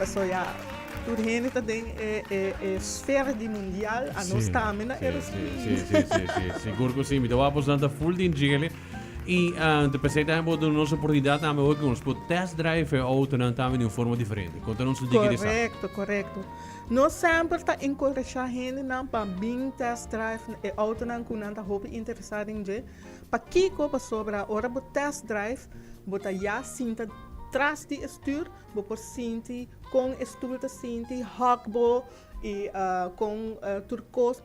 So ja, doorheen het ding sfera di mundial a nos stamina e Sì, curco sì, mi devo appostare full di ingeli. E de peseta hebben we onze oportunidade também hoje ons por test drive auto não também de uma forma diferente. Conta nos o dia correcto, correcto. Nós sempre está encorajar gente não para bem test drive e auto não com nada hobby interessado em je. Para kiko para sobre a hora do test drive, bota já cinta tras de stuur, por sinti com stoel te sinti, hakbo e com turcos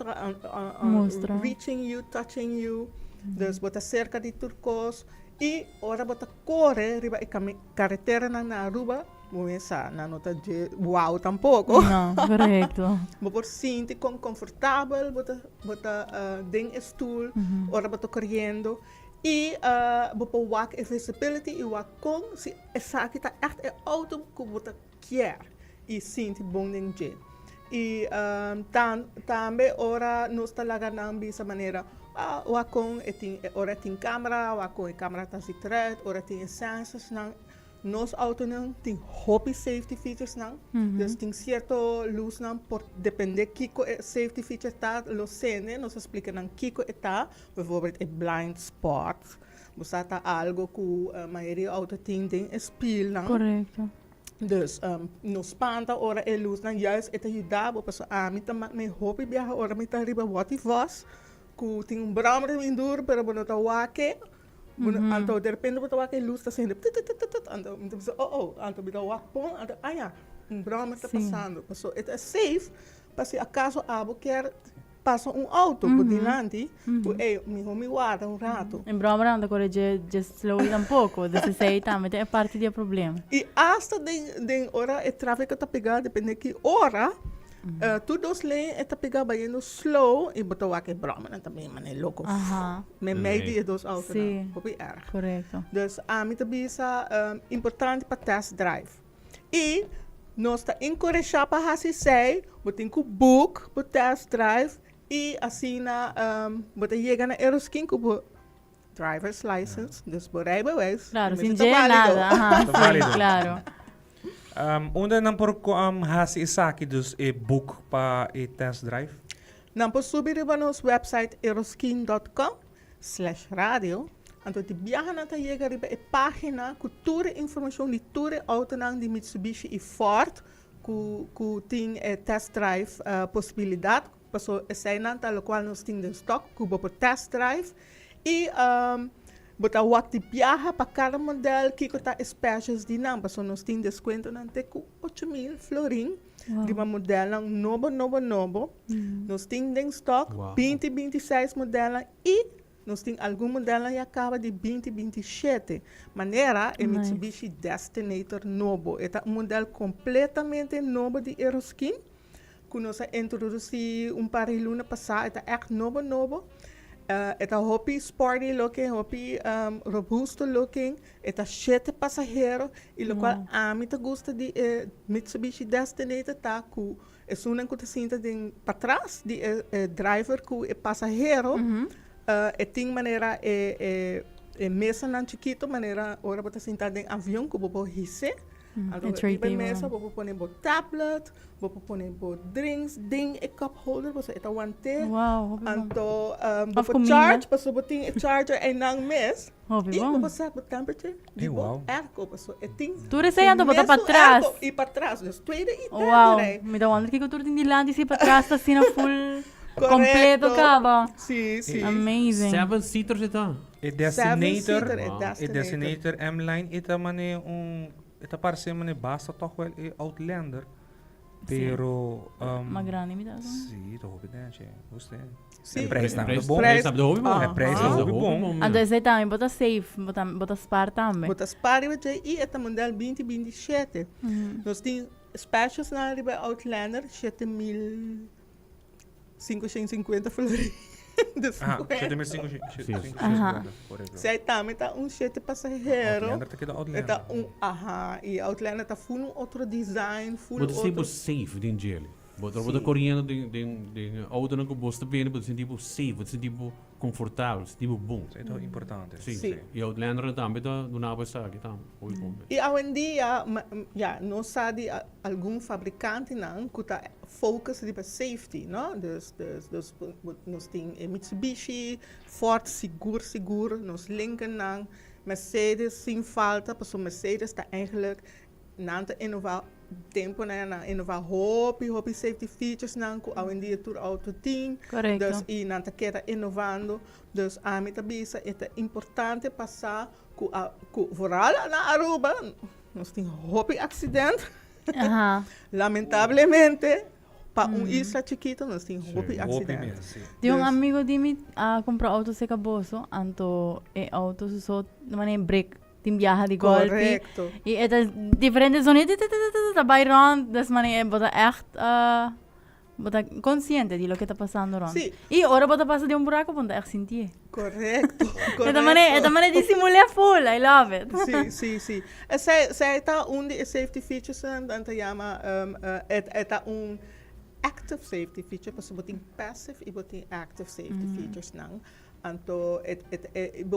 reaching you, touching you. Dus bota cerca de turcos e ora bota corre riba e carretera na Aruba, moesa na nota de wow tampouco. Não, correto. Por sinti com confortável, bota ding stoel, ora bota correndo. E voor wak visibility e wak kon si esa kita echt een auto kubota kier e sinti bonding je. E também ora nos talaga nang bisa maneira wak kon ora tin camera, wak kon camera ta si tret, ora tin sensors nang nos auto nang tin hobby safety features nang. Dus tin cierto luz nang por depende kiko safety feature ta lo sene nos explica nang kiko eta bijvoorbeeld een blind spot. Basta algo que a maioria auto tem spiel nang. Correto. Dus nos spanta ora e luz nang juist eta ajudava para a mim também me hobby viajar ora me tá riba what if was que tem brama de indur para bono ta wake. Anto de repente botar wake luz tá sendo anto anto bita wak pon anto ja, brama está passando. Passou é safe para se acaso abo quer passa auto por delante, mi homem guarda rato. Em broma anda corrige just slow um pouco, desse sei também é parte do problema. E hasta den hora o tráfego tá pegado, depende que hora. Todos lane está pegado bem slow e botou aqui broma também, mas é louco. Me meio de dos autos, não, erg. Correto. Dus a mim também é importante para test drive. E nós está encorajar para fazer sei, botem que book para test drive. E assim bota chega na Euroskin com driver's license, dus por rijbewijs. Claro, sem nada. Válido. Claro. Onde não por hasi isaki dus e book para e test drive? Não por subir para nosso website euroskin.com/radio. Então te viaja na chega riba e página com toda informação de toda auto de Mitsubishi e Ford que tem test drive possibilidade. Passou essa nanta lo qual nós temos em stock, cubo por test drive e botar o de viaja para cada modelo que está specials de não, passou nós temos desconto nante com 8.000 florin de uma modelo novo. Nós temos em stock 2026 modelo e nós temos algum modelo que acaba de 2027. Maneira é Mitsubishi Destinator novo, é um modelo completamente novo de Euroskin. Que nós introduzimos par de lunas passadas, é echt novo. É hobby sporty looking, hobby robusto looking, é 7 passageiros, e o qual a mim gosta de Mitsubishi Destinator, tá? Que é uma que sinta para trás de driver que é passageiro, é tem maneira mesa não chiquito, maneira ora para sentar em avião que vou hisse. Então, mesa, vou pôr tablet, vou pôr drinks, e cup holder, você está one te. Então, vou charge, você botar charger em não mês. E você sabe temperature. Ergo, você tem. Tu receando botar para trás. E para trás, dus tweede e derde. Me dá onda que tu tem de lá e para trás assim na full completo acaba. Sim. Amazing. 7 seaters então. E Destinator M-Line ita mane ita parece mane basta toch wel e Outlander. Pero ma grande mi dá. Sim, tô obedente. Gostei. Sim, prijs tá bom. Prijs tá bom. Prijs tá bom. Ando esse também bota safe, bota spar também. Bota spar e esta modelo 2027. Nós tem specials na riba Outlander 7.550 florin. Ah, 7.550. Zij também tá 7 passageiro. Outlander tá aqui da Outlander. Tá e Outlander tá full outro design, full Wat is outro. tipo safe din gele? Botar Sim. botar correndo de auto não gosta bem, você sente tipo safe, você sente tipo confortável, você sente bom. Isso é importante. Sim, Sim. e Outlander também tá do nada está aqui tá. Oi, bom. E hoje em dia, não sabe algum fabricante não que está focus para safety, não? Dus nós tem Mitsubishi, Ford seguro, nós Lincoln não, Mercedes sem falta, porque Mercedes está eigenlijk na inovar tempo na inovar hopi safety features não que hoje em dia tudo auto tem. Correcto. Dus e na queda inovando, dus a mim também é importante passar com vooral na Aruba, nós temos hopi acidente, Ajá. lamentavelmente, para isla chiquita nós temos hopi Sim. acidente. Sim. Di un Yes. amigo di mi comprou auto sa Caboso, anto auto so naman break tim viaja di golpe. Correcto. E het diferente sonido bij rond, dus man bota echt bota consciente di lo que está pasando rond. Sí. E ora bota passa de un buraco, ponta echt sentir. Correcto. Esta maneira de simular full, I love it. Sim. Zij está de safety features dan te chama eta active safety feature, parce que botin passive e botin active safety features não. Anto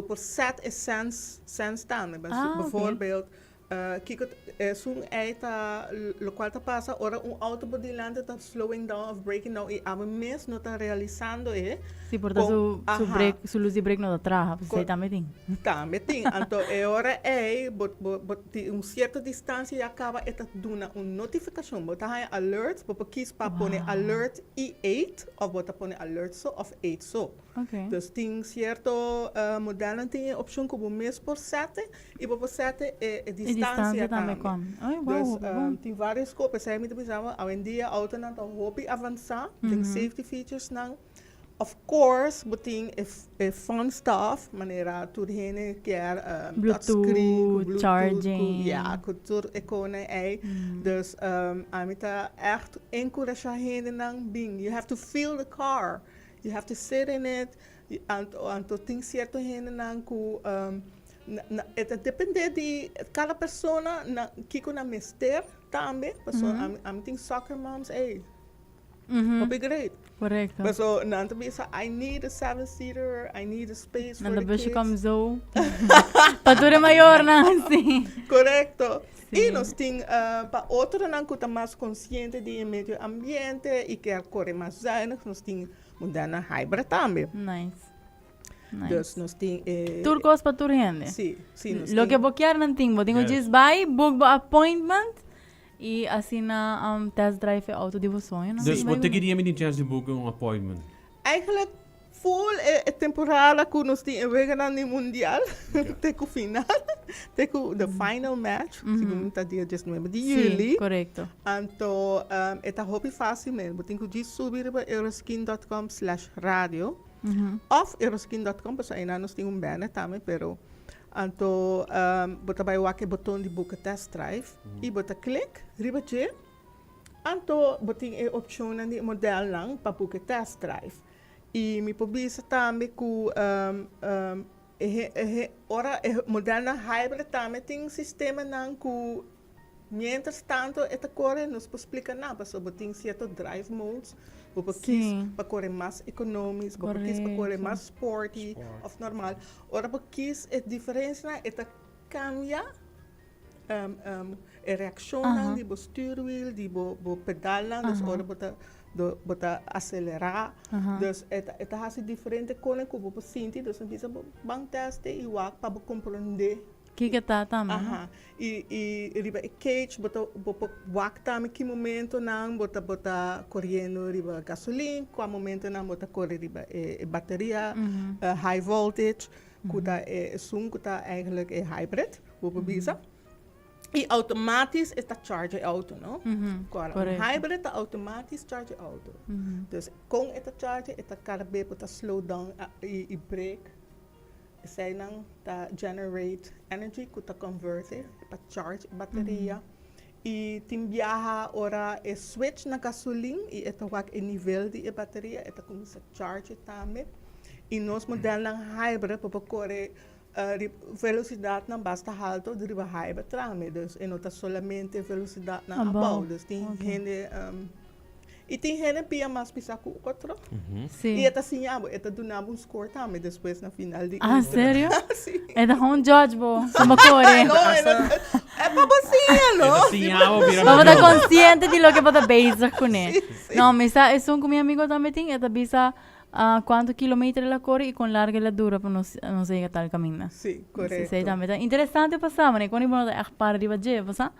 por set sense também, bijvoorbeeld kijk zo'n eita lo qual te pasa ora auto bodilante está slowing down of breaking down e a mes no está realizando Si porta su break, su luz di break no da traja, pues sei também tem. também tem então ora certa distância e acaba esta duna notificação bota aí alert para quis para pôr alert E8 ou bota pôr alert so of 8 so. Okay. Dus tem certo modelo tem opção como mês por 7 e por 7 é distância também também. com. Ai, Dus wow. tem várias coisas, sai me pensava, hoje em dia auto não tá hobby avançar, tem safety features não. Of course, boting fun stuff, maneira tudo hene quer Bluetooth, charging. ja, tudo econe é. Dus a mim tá echt encouragear hene nang bing. You have to feel the car. You have to sit in it. Anto tem certo hene nang ku depende de cada pessoa na kiko na mister também. Pessoa a mim tem soccer moms Would be great. Correcto. But so, nanto bisa, I need a 7-seater, I need a space for Nanda the busy kids. como zo. Patura maior na, sim. Correcto. Sim. E nós temos, para outro, não que está mais consciente do meio ambiente e quer correr mais zuinig, nós temos moderna hybrid também. Nice. Dus nós temos... Turcos pa turhende. Sim, nós Lo que boquear não tem, bo tenho Yes. just buy, book ba appointment e assim na test drive é auto de sonho. Dus wat queria me chance de boeken een appointment? Eigenlijk full temporada que nós temos wegenan no mundial, teco final, teco the final match, segundo tá dia 19 de julho. Sim, correcto. Então, é hobby fácil mesmo. Você tem que subir para euroskin.com/radio of euroskin.com, porque aí nós temos banner também, pero então, você vai o botão de book test drive e você clica, ribache. Então, você tem a opção de modelo lang para book test drive. E me publica também que ora modelo hybrid também tem sistema nang que mientras tanto esta corre nos explica nada, porque você tem certo drive modes, você quis para correr mais econômico, você quis para correr mais sporty, of normal. Ora você quis a diferença esta cambia a reação de stuurwiel, de pedal, dus ora bota acelerar, dus esta hace diferente coisa que você sente, dus você bang teste e wak para compreender. Que tá também. E riba cage bota wak também que momento não bota correndo riba gasolina, qual momento não bota correr riba bateria, high voltage, que tá que tá eigenlijk hybrid, você bisa. E automatisch is dat charge auto, no? Hybrid is automatisch charge auto. Dus com esta charge, esta carbe para slow down e brake. Zij dan ta generate energy, kuta converte para charge bateria. E tim viaja ora e switch na gasolina e esta wak e nível de bateria, esta começa charge também. E nos modelo hybrid para correr velocidade não basta alto de riba hybrid também, dus e não tá somente velocidade na above, dus tem gente E tem gente que mais pisa com outro. Sim. E esta sim, esta do nabo score também depois na final de. Ah, sério? Sim. É da um judge, bo. Sama core. Não, é para você, não? Assim, vira Vamos na estar jogo. consciente de lo que pode basic com ele. Não, mas isso com meu amigo também tem. É bisa quanto quilômetros ela corre e com larga ela dura para não sei que tal caminho. Sim, correto. Sei também. É interessante passar, mas quando eu é para de bater, passar.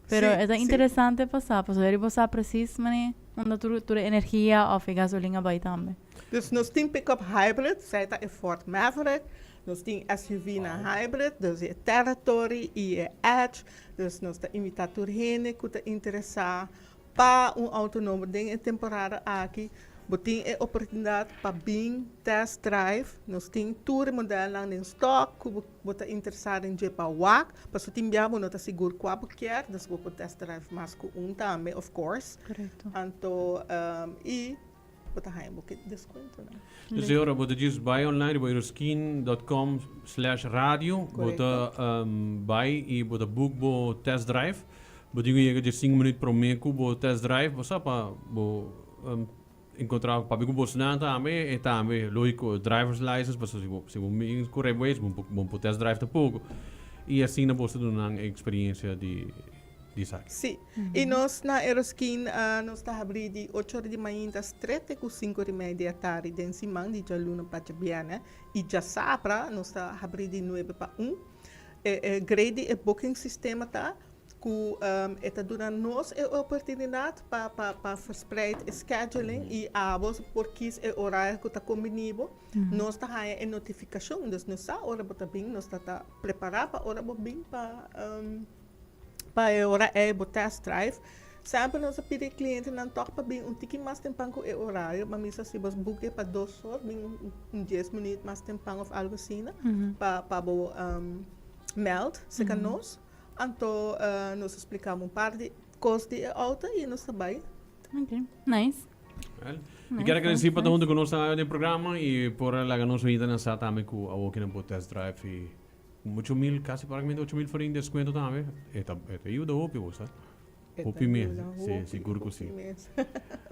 Pero Sim, é sim. interessante passar, para saber passar preciso, mas onde tu energia ou gasolina vai também. Dus nós temos pick-up hybrid, zij é Ford Maverick. Nós temos SUV na hybrid, dus é Territory e é Edge. Dus nós temos invitado gente que está interessado para auto novo em temporada aqui. Botem a oportunidade para vir test drive. Nós temos tour modelo lá em stock, que você interessado em para WAC. Para você tem bem, não está seguro qual quer, dus você pode test drive mais que também, of course. Correto. Então, e você tem um pouquinho de desconto, né? Dus agora, você diz, vai online, vai euroskin.com/radio, você vai e você book o test drive. Você chega de 5 minutos para mês com o test drive, você para encontrar para o Bolsonaro também, e também lógico driver's license, para se você correr mais, bom test drive tá pouco. E assim na bolsa do uma experiência de saque. Sim. E nós na Aeroskin, nós está abrindo de 8 horas de manhã às 3 com 5 horas e meia da tarde, de cima de Jaluna para Jabiana. E já sapra, nós está abrindo de 9 para 1. Grade é booking sistema, tá? Que está dando nós a oportunidade para verspreid scheduling e a vos porque é horário que está combinado. Nós está a notificação, dus nós está hora para bem, nós está preparado para hora para bem para a hora é o test drive. Sempre nós pedimos cliente não toca para bem tique mais tempo com o horário, mas se você book para 2 horas, bem 10 minutos mais tempo ou algo assim, para meld, se can nós. Então, nós explicamos parte de custo de auto e nós também. Ok, nice. Eu quero agradecer para todo mundo que nos está no programa e por lá que nos vida nessa também com a walking and test drive e 8.000, quase praticamente 8.000 for em desconto também. É ajuda o opio, sabe? Opio mesmo, sim, seguro que sim.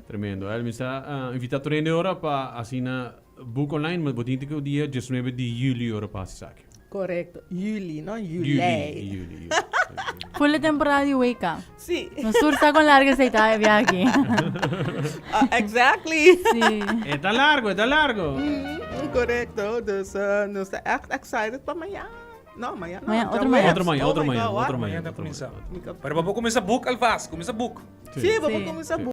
Tremendo. Ele me está invitado a render hora para assinar book online, mas vou dizer que o dia 19 de julho hora para saque. Correto. Juli, não Juli. Juli. Full temporada de Wake Up. Sim. Nos surta com larga aceita viagem. Exactly. Sim. Está largo, está largo. Correto. Dus nós estamos echt excited para amanhã. Não, amanhã não. Amanhã, outro já manhã. Outro é. manhã, Oh my God, outro what? manhã. Amanhã dá começar. Para vamos começar book, Alvas, começa book. Sim, vamos Sim. começar a